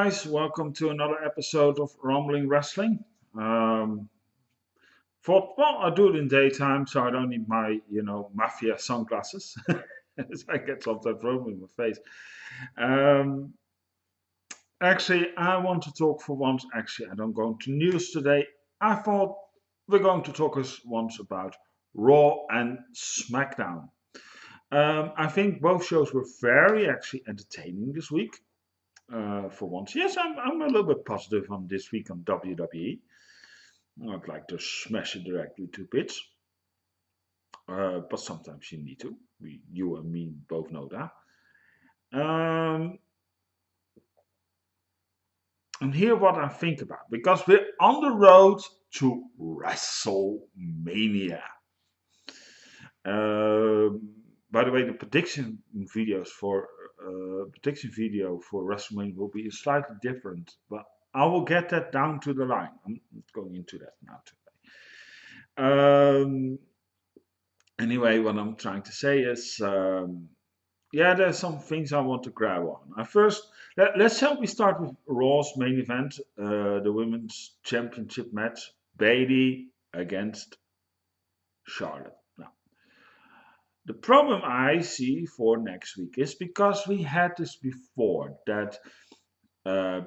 guys, welcome to another episode of Rumblin Wrestling. Um, I do it in daytime, so I don't need my, mafia sunglasses. As I get sometimes problem in my face. Um, actually, I want to talk for once. Actually, I don't go into news today. I thought we're going to talk once about Raw and Smackdown. I think both shows were very actually entertaining this week. For once. Yes, I'm a little bit positive on this week on WWE. I'd like to smash it directly to bits, but sometimes you need to. You and me both know that. Um, and here what I think about, because we're on the road to WrestleMania. By the way, the prediction video for WrestleMania will be slightly different, but I will get that down to the line. I'm not going into that now today. Anyway, what I'm trying to say is, there's some things I want to grab on. First, let's start with Raw's main event, the Women's Championship match, Bayley against Charlotte. Now, the problem I see for next week is because we had this before that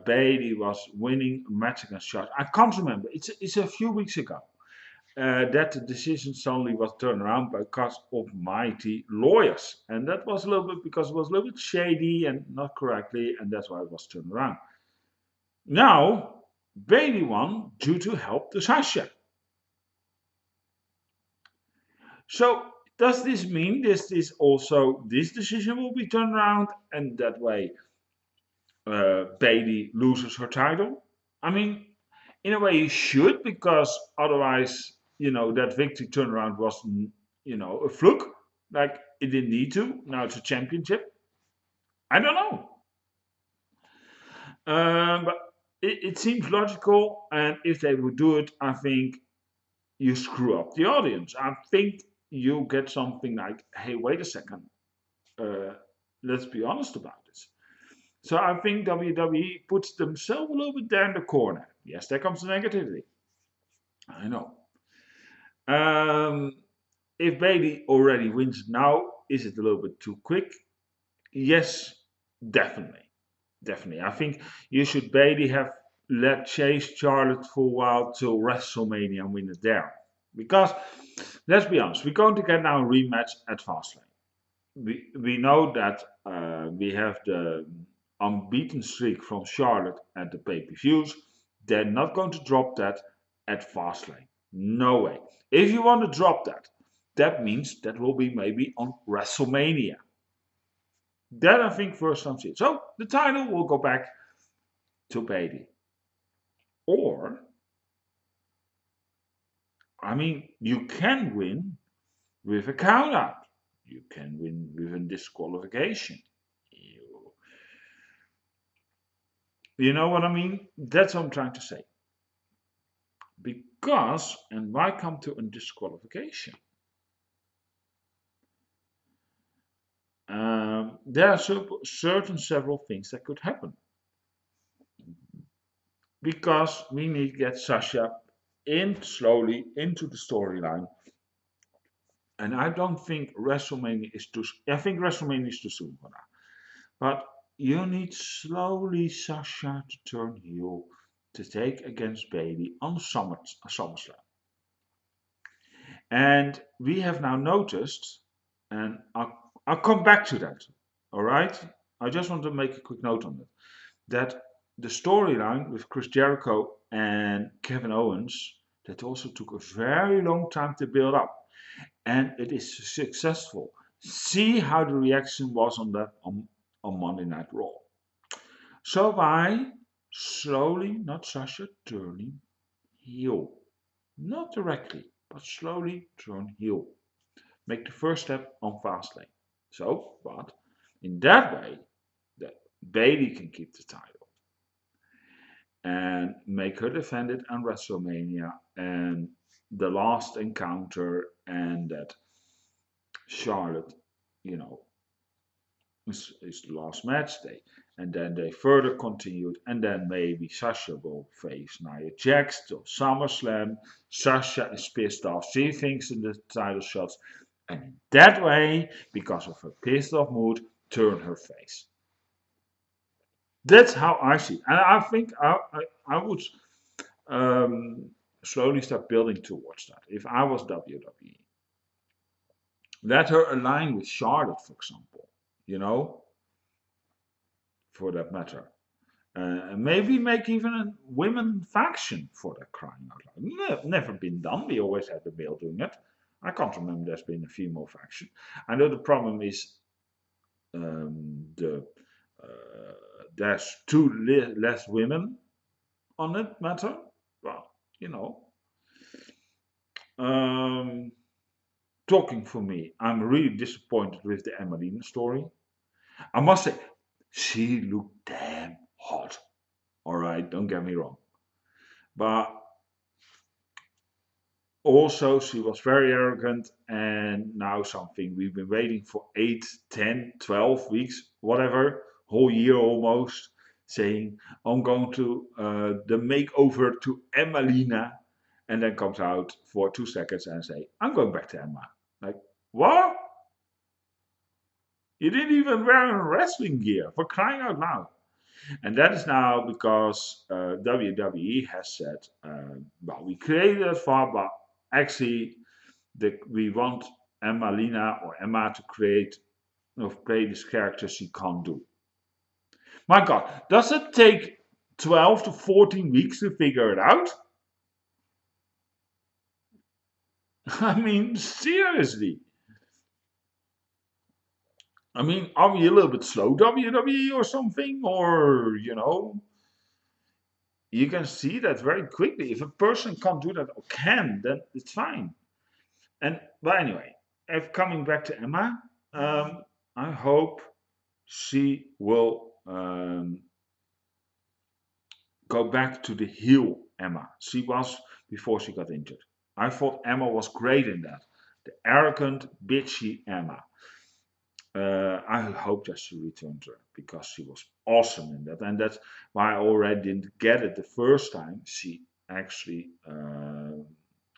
Bayley was winning a match against Charlotte. I can't remember. It's a few weeks ago. That the decision suddenly was turned around because of mighty lawyers. And that was a little bit because it was a little bit shady and not correctly, and that's why it was turned around. Now, Bayley won due to help to Sasha. So, does this mean this decision will be turned around and that way Bayley loses her title? I mean, in a way, you should, because otherwise, that victory turnaround was, a fluke. Like, it didn't need to. Now it's a championship. I don't know. But it seems logical, and if they would do it, I think you screw up the audience. I think you get something like, hey, wait a second. Let's be honest about this. So I think WWE puts themselves a little bit there in the corner. Yes, there comes the negativity. I know. If Bayley already wins now, is it a little bit too quick? Yes, definitely. Definitely. I think you should Bayley have let chase Charlotte for a while till WrestleMania and win it there. Because, let's be honest, we're going to get now a rematch at Fastlane. We know that we have the unbeaten streak from Charlotte at the pay-per-views. They're not going to drop that at Fastlane. No way. If you want to drop that, that means that will be maybe on WrestleMania. That I think first time see it. So the title will go back to Bayley. Or, I mean, you can win with a count out. You can win with a disqualification. You know what I mean? That's what I'm trying to say. Because, and why come to a disqualification? There are several things that could happen. Because we need to get Sasha in slowly into the storyline. And I don't think WrestleMania is too. I think WrestleMania is too soon for that. But you need slowly Sasha to turn heel to take against Bayley on SummerSlam. And we have now noticed, and I'll come back to that. All right. I just want to make a quick note on that the storyline with Chris Jericho and Kevin Owens, that also took a very long time to build up. And it is successful. See how the reaction was on that on Monday Night Raw. So by slowly, not Sasha, turning heel. Not directly, but slowly turn heel. Make the first step on Fastlane. So, but in that way, that Bayley can keep the title and make her defend it on WrestleMania and the last encounter, and that Charlotte, is the last match day, And then they further continued, and then maybe Sasha will face Nia Jax till SummerSlam. Sasha is pissed off. She thinks in the title shots, and in that way, because of her pissed off mood, turn her face. That's how I see it. And I think I would um, slowly start building towards that. If I was WWE, let her align with Charlotte, for example, you know, for that matter. Maybe make even a women faction for that, crying out loud. Never been done. We always had the male doing it. I can't remember there's been a female faction. I know the problem is uh, there's less women on it matter. Well, you know, um, talking for me, I'm really disappointed with the Emmalina story. I must say, she looked damn hot. All right, don't get me wrong. But also, she was very arrogant, and now something we've been waiting for 8, 10, 12 weeks, whatever, whole year almost, saying, I'm going to the makeover to Emmalina, and then comes out for 2 seconds and say, I'm going back to Emma. Like, what? You didn't even wear wrestling gear, for crying out loud. And that is now because WWE has said, well, we created it for, but actually we want Emmalina or Emma to create or play this character she can't do. My God, does it take 12 to 14 weeks to figure it out? I mean, seriously. I mean, are we a little bit slow, WWE, or something? Or, you know, you can see that very quickly. If a person can't do that or can, then it's fine. And but anyway, if coming back to Emma, I hope she will go back to the heel Emma she was before she got injured. I thought Emma was great in that. The arrogant, bitchy Emma. I hope that she returns her because she was awesome in that, and that's why I already didn't get it the first time. She actually,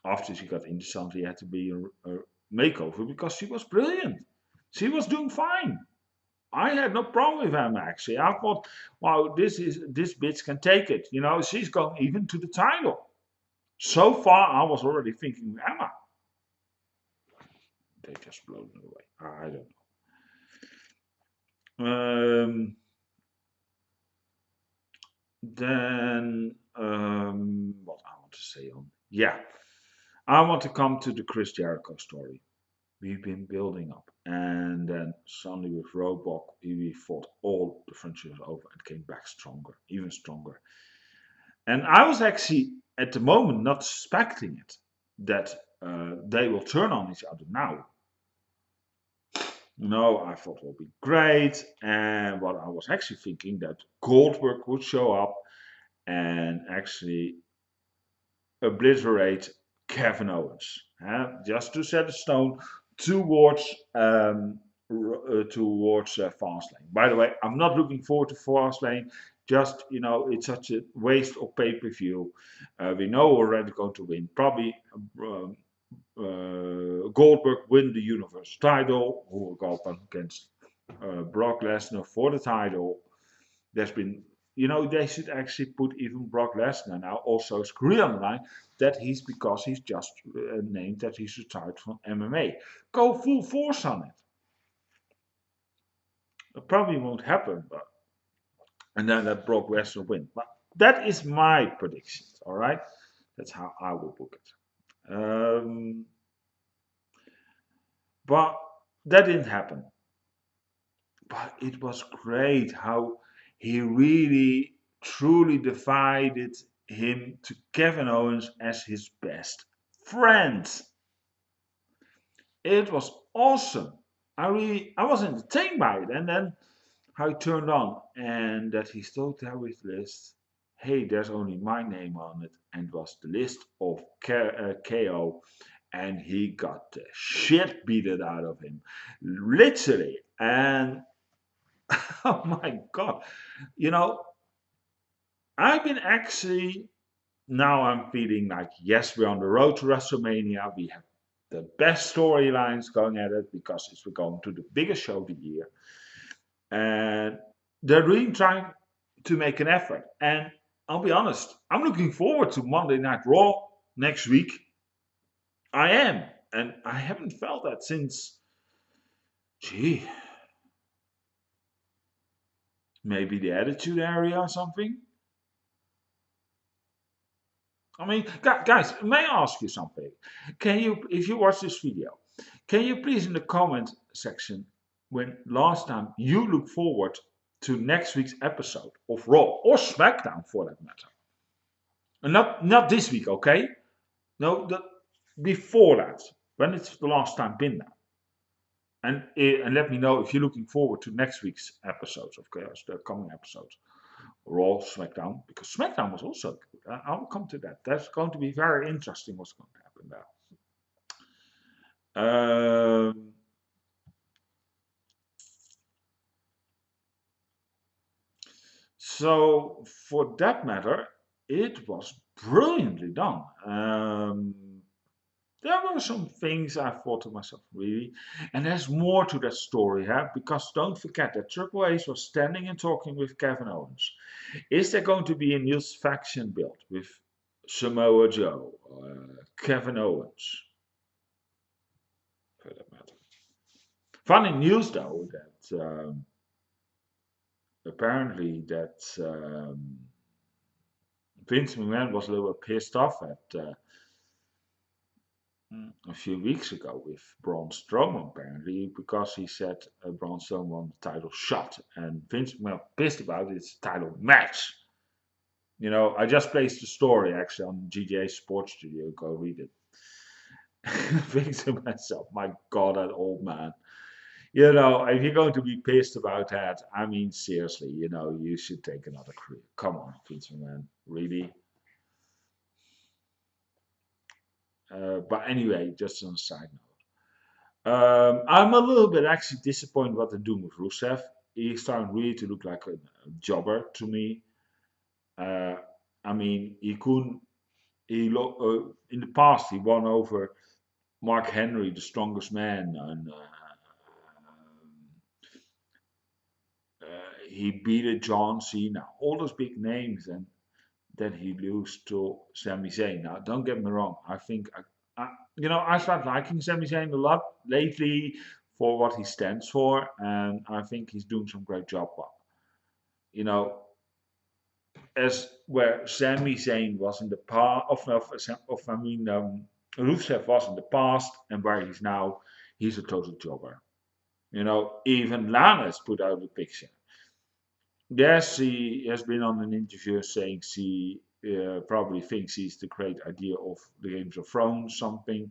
after she got injured, something had to be a makeover because she was brilliant. She was doing fine. I had no problem with Emma actually. I thought, wow, this bitch can take it. You know, she's going even to the title. So far, I was already thinking Emma. They just blown it away. I don't know. Then what I want to say on, yeah, I want to come to the Chris Jericho story. We've been building up, and then suddenly with Roadblock, we fought all the franchises over and came back stronger, even stronger. And I was actually at the moment not suspecting it that they will turn on each other now. No, I thought it would be great, and what I was actually thinking that Goldberg would show up and actually obliterate Kevin Owens, just to set a stone towards Fastlane. By the way, I'm not looking forward to Fastlane. Just it's such a waste of pay-per-view. We know already going to win. Probably Goldberg win the Universal title, who will go up against Brock Lesnar for the title. There's been, they should actually put even Brock Lesnar now also screw on the line that because he's just named that he's retired from MMA. Go full force on it. It probably won't happen, but and then let Brock Lesnar win. But that is my prediction. All right, that's how I will book it. But that didn't happen. But it was great how he really truly divided him to Kevin Owens as his best friend. It was awesome. I was entertained by it, and then how he turned on and that he still there with list. Hey, there's only my name on it, and it was the list of KO, and he got the shit beaten out of him, literally. And Oh my God. You know, I've been actually, now I'm feeling like, yes, we're on the road to WrestleMania. We have the best storylines going at it because it's we're going to the biggest show of the year. And they're really trying to make an effort. And I'll be honest, I'm looking forward to Monday Night Raw next week. I am. And I haven't felt that since, gee, maybe the Attitude Area or something. I mean, guys, may I ask you something? Can you, if you watch this video, can you please in the comment section, when last time you look forward to next week's episode of Raw or SmackDown for that matter? And not this week, okay? No, before that, when it's the last time been there. And let me know if you're looking forward to next week's episodes, of course, the coming episodes. Raw, SmackDown, because SmackDown was also good. I will come to that. That's going to be very interesting what's going to happen there. So, for that matter, it was brilliantly done. There were some things I thought to myself, really, and there's more to that story, huh? Because don't forget that Triple H was standing and talking with Kevin Owens. Is there going to be a new faction built with Samoa Joe, Kevin Owens, for that matter? Funny news though that apparently that Vince McMahon was a little bit pissed off at a few weeks ago with Braun Strowman apparently because he said Braun Strowman won the title shot and Vince McMahon pissed about it, it's a title match. You know, I just placed the story actually on GDA Sports Studio. Go read it. Think to myself, my God, that old man. You know, if you're going to be pissed about that, I mean, seriously, you know, you should take another career. Come on, Vince McMahon, really? But anyway, just on a side note, I'm a little bit actually disappointed what they're doing with Rusev. He's starting really to look like a jobber to me. Uh, I mean, he couldn't. In the past he won over Mark Henry, the strongest man, and he beat John Cena, all those big names, and then he lose to Sami Zayn. Now, don't get me wrong, I think you know, I start liking Sami Zayn a lot lately for what he stands for, and I think he's doing some great job. But you know, as where Sami Zayn was in the past, I mean, Rusev was in the past, and where he's now, he's a total jobber. You know, even Lana's put out a picture. Yes, she has been on an interview saying she probably thinks he's the great idea of the Games of Thrones, something,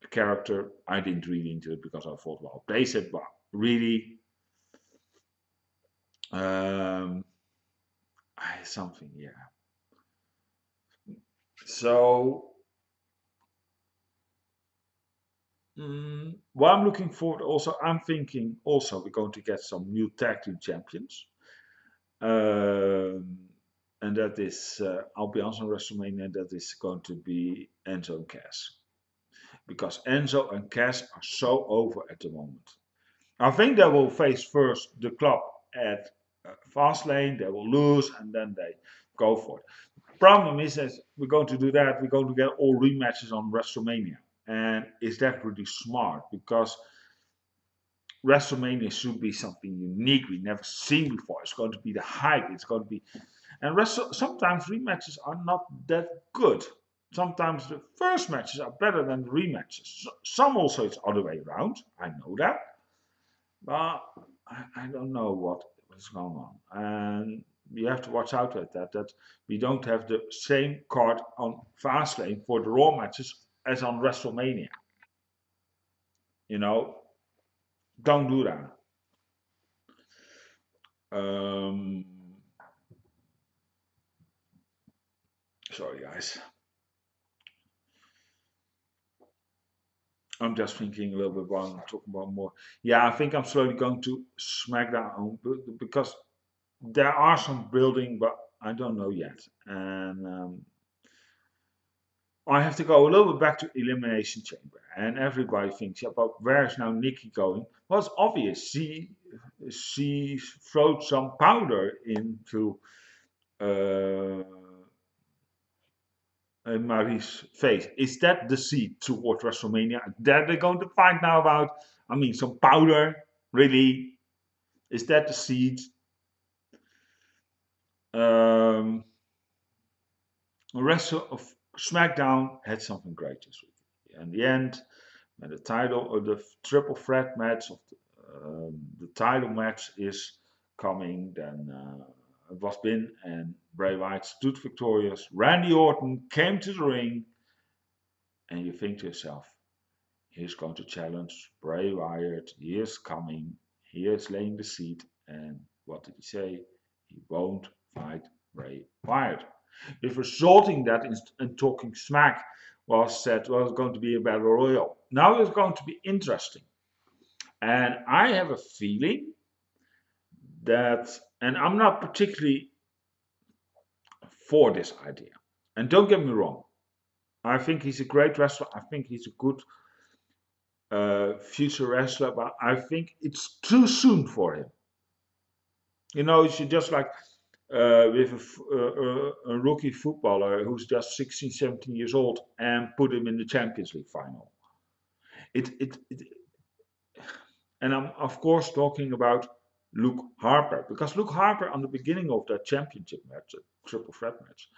a character. I didn't read into it because I thought, well, they said, but really, um, something, yeah. So, what I'm looking forward also, I'm thinking also we're going to get some new tag team champions. Um, and that is, I'll be honest on WrestleMania, that is going to be Enzo and Cass. Because Enzo and Cass are so over at the moment. I think they will face first the club at Fastlane, they will lose, and then they go for it. Problem is that we're going to do that, we're going to get all rematches on WrestleMania. And is that really smart? Because WrestleMania should be something unique we never seen before. It's going to be the hype. It's going to be, and sometimes rematches are not that good. Sometimes the first matches are better than the rematches. Some also it's other way around. I know that, but I don't know what is going on. And you have to watch out with that. That we don't have the same card on Fastlane for the Raw matches as on WrestleMania. You know, don't do that. Um, Sorry, guys. I'm just thinking a little bit while I'm talking about more. Yeah, I think I'm slowly going to Smackdown because there are some building, but I don't know yet. And I have to go a little bit back to Elimination Chamber. And everybody thinks, yeah, but where's now Nikki going? Well, it's obvious. She throws some powder into uh, Marie's face. Is that the seed toward WrestleMania? That they're going to find now about? I mean, some powder, really? Is that the seed? Um, the rest of SmackDown had something great this week. In the end, when the title or the triple threat match of the title match is coming, then it was been and Bray Wyatt stood victorious. Randy Orton came to the ring, and you think to yourself, he's going to challenge Bray Wyatt. He is coming. He is laying the seed. And what did he say? He won't fight Bray Wyatt. If resulting that in talking smack was said, well, it's going to be a battle royal. Now it's going to be interesting. And I have a feeling that, and I'm not particularly for this idea. And don't get me wrong, I think he's a great wrestler. I think he's a good future wrestler, but I think it's too soon for him. You know, you should just like with a rookie footballer who's just 16, 17 years old and put him in the Champions League final. It and I'm of course talking about Luke Harper because Luke Harper on the beginning of that championship match, triple threat match,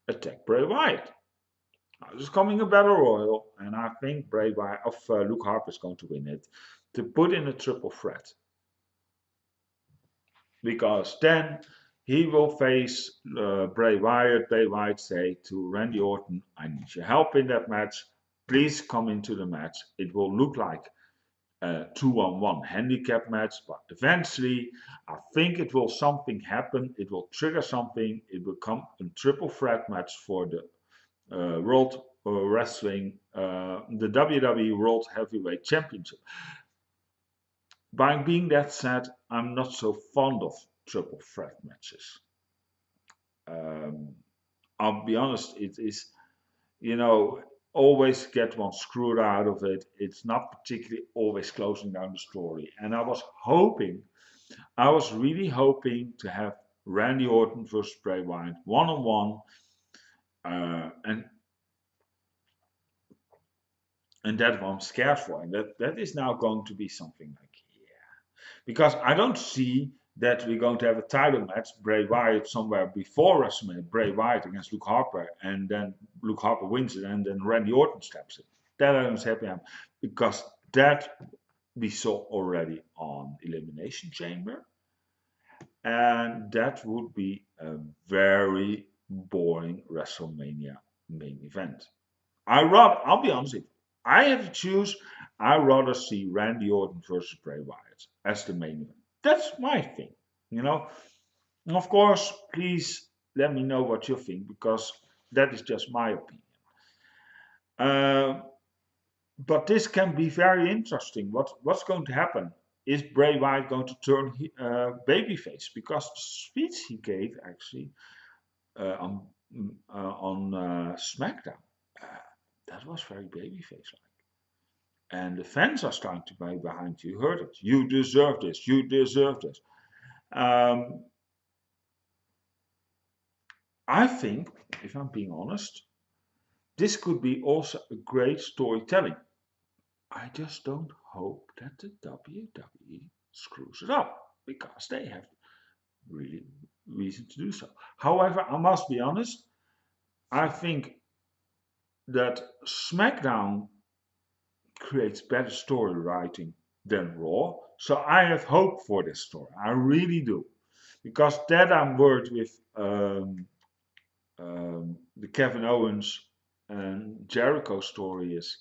attacked Bray Wyatt. Now, there's coming a battle royal, and I think Bray Wyatt of Luke Harper is going to win it to put in a triple threat because then he will face Bray Wyatt. Bray Wyatt say to Randy Orton, "I need your help in that match. Please come into the match. It will look like a 2-on-1 handicap match, but eventually I think it will something happen. It will trigger something. It will come a triple threat match for the World Wrestling, the WWE World Heavyweight Championship." By being that said, I'm not so fond of triple threat matches. Um, I'll be honest, it is, you know, always get one screwed out of it. It's not particularly always closing down the story. And I was really hoping to have Randy Orton versus Bray Wyatt one on one. And that one I'm scared for. And that is now going to be something like, yeah. Because I don't see that we're going to have a title match, Bray Wyatt somewhere before WrestleMania, Bray Wyatt against Luke Harper, and then Luke Harper wins it, and then Randy Orton steps in. That I'm happy I'm because that we saw already on Elimination Chamber, and that would be a very boring WrestleMania main event. I'll be honest with you, I have to choose, I'd rather see Randy Orton versus Bray Wyatt as the main event. That's my thing, you know. And of course, please let me know what you think because that is just my opinion. Uh, but this can be very interesting. What's going to happen? Is Bray Wyatt going to turn babyface? Because the speech he gave actually on SmackDown, uh, that was very babyface like. And the fans are starting to be behind you. You heard it. You deserve this. You deserve this. Um, I think, if I'm being honest, this could be also a great storytelling. I just don't hope that the WWE screws it up because they have really reason to do so. However, I must be honest, I think that SmackDown creates better story writing than Raw. So I have hope for this story. I really do. Because that I'm worried with the Kevin Owens and Jericho story is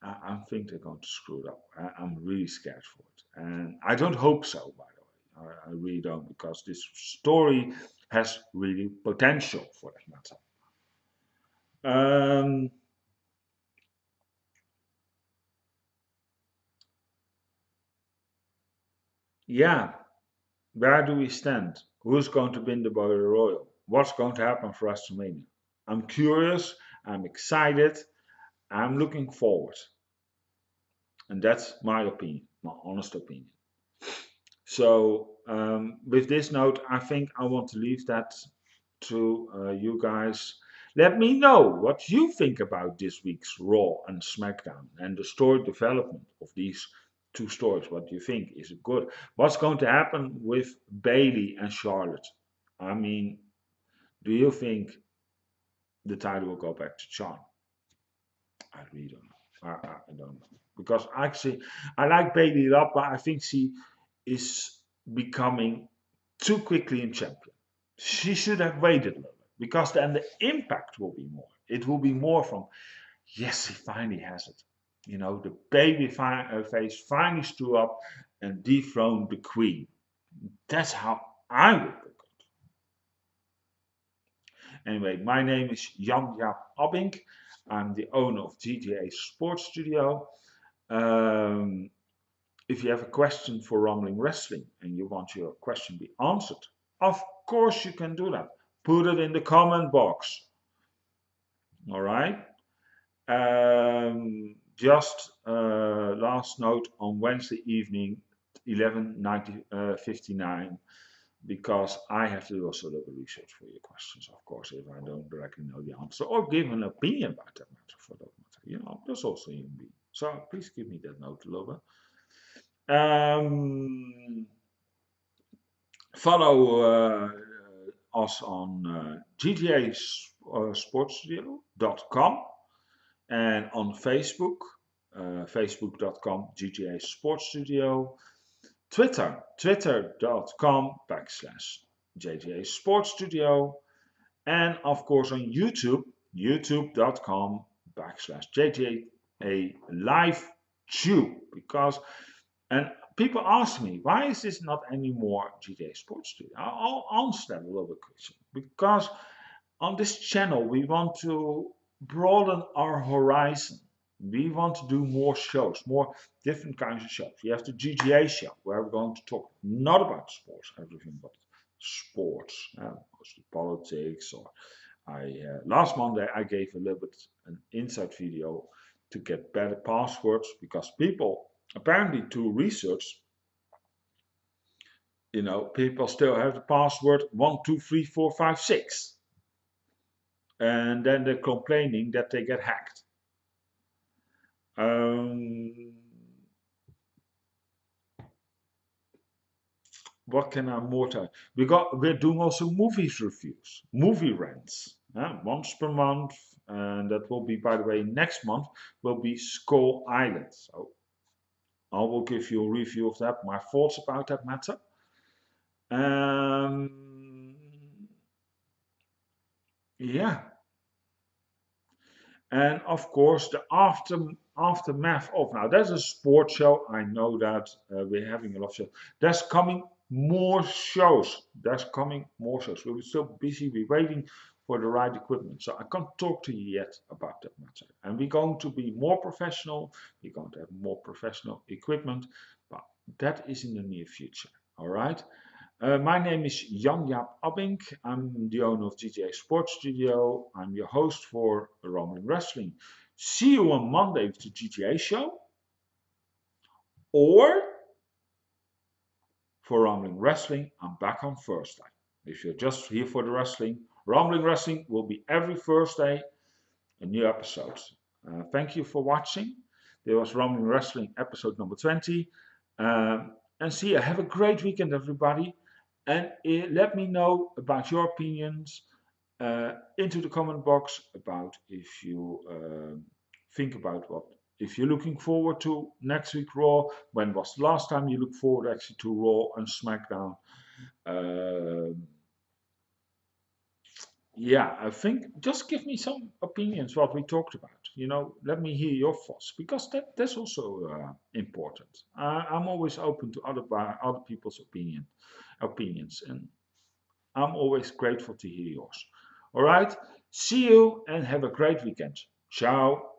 I think they're going to screw it up. I'm really scared for it. And I don't hope so, by the way. I really don't, because this story has really potential for that matter. Um, Yeah, where do we stand? Who's going to win the Battle Royal? What's going to happen for WrestleMania? I'm curious. I'm excited. I'm looking forward. And that's my opinion, my honest opinion. So, with this note, I think I want to leave that to you guys. Let me know what you think about this week's Raw and SmackDown and the story development of these two stories. What do you think? Is it good? What's going to happen with Bailey and Charlotte? I mean, do you think the title will go back to Charlotte? I really don't know. I don't know. Because actually, I like Bailey a lot, but I think she is becoming too quickly a champion. She should have waited a little bit because then the impact will be more. It will be more from, yes, he finally has it. You know, the baby face finally stood up and dethroned the queen. That's how I would look at it. Anyway, my name is Jan-Jaap Abink. I'm the owner of GTA Sports Studio. Um, if you have a question for Rumbling Wrestling and you want your question be answered, of course you can do that. Put it in the comment box. All right. Just last note on Wednesday evening, 11:59, because I have to do also a little research for your questions, of course, if I don't directly know the answer or give an opinion about that matter for that matter. You know, that's also human being. So please give me that note a little bit. Follow us on gtasportstudio.com and on Facebook, facebook.com GTA Sports Studio, twitter.com/JTA Sports Studio, and of course on YouTube, youtube.com/JTA Live Tube, because and people ask me, why is this not anymore GTA Sports Studio? I'll answer that a little bit quickly. Because on this channel, we want to broaden our horizon. We want to do more shows, more different kinds of shows. We have the GTA show, where we're going to talk not about sports, everything but sports, mostly politics. Or last Monday I gave a little bit an insight video to get better passwords because people apparently to research, people still have the password 123456, and then they're complaining that they get hacked. What can I more tell? We're doing also movies reviews, movie rents, once per month, and that will be, by the way, next month will be Skull Island. So I will give you a review of that, my thoughts about that matter. Yeah. And of course, the aftermath of now, that's a sports show. I know that we're having a lot of shows. There's coming more shows. There's coming more shows. We're still busy. We're waiting for the right equipment. So I can't talk to you yet about that matter. And we're going to be more professional. We're going to have more professional equipment. But that is in the near future. All right. My name is Jan-Jaap Abink. I'm the owner of GTA Sports Studio. I'm your host for Rumblin Wrestling. See you on Monday with the GTA show. Or for Rumblin Wrestling, I'm back on Thursday. If you're just here for the wrestling, Rumblin Wrestling will be every Thursday, a new episode. Thank you for watching. There was Rumblin Wrestling episode number 20. And see you. Have a great weekend, everybody. And let me know about your opinions into the comment box about if you think about if you're looking forward to next week Raw. When was the last time you looked forward actually to Raw and SmackDown? Yeah, I think just give me some opinions what we talked about. Let me hear your thoughts because that's also important. I'm always open to other people's opinions, and I'm always grateful to hear yours. All right, see you and have a great weekend. Ciao.